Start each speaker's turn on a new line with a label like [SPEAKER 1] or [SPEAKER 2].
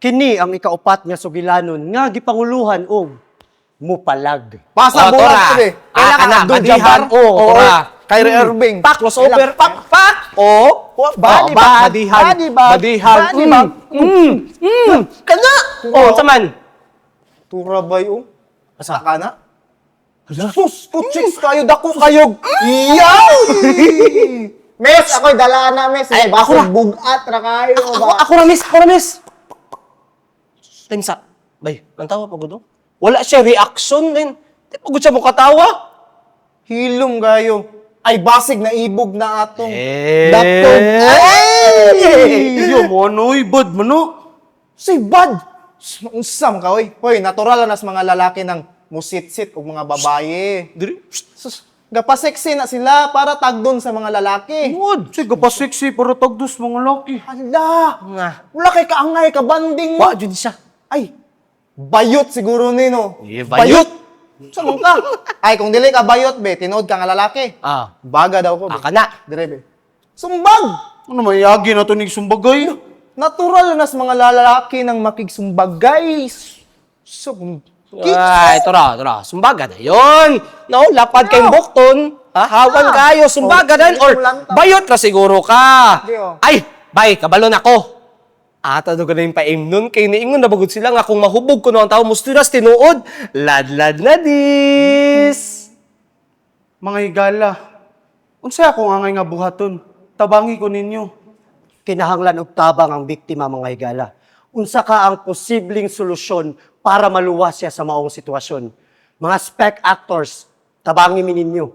[SPEAKER 1] Kini ang ikaupat nga sugilanon nga gipanguluhan og mupalag.
[SPEAKER 2] Pasa
[SPEAKER 3] Oh,
[SPEAKER 2] bulan
[SPEAKER 3] Tora.
[SPEAKER 2] ko eh.
[SPEAKER 3] Ka na,
[SPEAKER 2] Abdul
[SPEAKER 3] badihan.
[SPEAKER 2] Jabbar.
[SPEAKER 3] Tora.
[SPEAKER 2] Kyrie Irving.
[SPEAKER 3] Pak, crossover. Pak. Oh.
[SPEAKER 2] Body
[SPEAKER 3] Oh,
[SPEAKER 2] bag.
[SPEAKER 3] badihan.
[SPEAKER 2] Body bag.
[SPEAKER 3] Badihan.
[SPEAKER 2] Body bag.
[SPEAKER 3] Kana. Oh, saman.
[SPEAKER 2] Tura ba yun? Asa ka na? Sus, kutsits kayo, dako kayo. Iyaw! Mes, ako'y dala na, mes.
[SPEAKER 3] Ay,
[SPEAKER 2] Bako
[SPEAKER 3] ako na.
[SPEAKER 2] bugat na kayo.
[SPEAKER 3] Ako na, miss. Time sa. Bay, ang tawa pa ko wala siya reaction din. Di pa siya mo katawa.
[SPEAKER 2] Hilom kayo. Ay, basig na ibog na atong.
[SPEAKER 3] Datog.
[SPEAKER 2] Ay!
[SPEAKER 3] Yo, manoy, bad, mano.
[SPEAKER 2] Si bad. Unsam ka, oy. Hoy, natural na sa mga lalaki ng musit-sit o mga babae.
[SPEAKER 3] Diri.
[SPEAKER 2] Sus, gapa-sexy na sila para tagdon sa mga lalaki.
[SPEAKER 3] What? Sige pa sexy para tagdos mga laki.
[SPEAKER 2] Hala!
[SPEAKER 3] Nga.
[SPEAKER 2] Wala kay kaangay ka banding.
[SPEAKER 3] Wa, dyan siya.
[SPEAKER 2] Ay, bayot siguro nino.
[SPEAKER 3] Eh, bayot?
[SPEAKER 2] Saan ka? Ay, kung dili ka bayot, be, tinood ka nga lalaki.
[SPEAKER 3] Ah.
[SPEAKER 2] Baga daw ko, be.
[SPEAKER 3] Aka na.
[SPEAKER 2] Dire, be. Sumbag!
[SPEAKER 3] Ano mayagi na ito ni sumbagay?
[SPEAKER 2] Natural na sa mga lalaki ng makigsumbag, guys. So,
[SPEAKER 3] Ay, tora. Sumbaga na yun. No, lapad kayong bukton. Hawan kayo, sumbaga na yun. Or bayot na siguro ka.
[SPEAKER 2] Di, oh.
[SPEAKER 3] Ay, bay, kabalon ako. Ata do ka na yung paim nun. Kay niingon na bagod sila nga kung mahubog ko no ang tao mustiras tinuod. Ladlad na dis.
[SPEAKER 4] Mga higala, unsay ako angay nga buhaton? Tabangi ko ninyo.
[SPEAKER 1] Kinahanglan og tabang ang biktima mga higala. Unsa ka ang posibleng solusyon para maluwas siya sa maong sitwasyon? Mga spec actors, tabangi mi ninyo.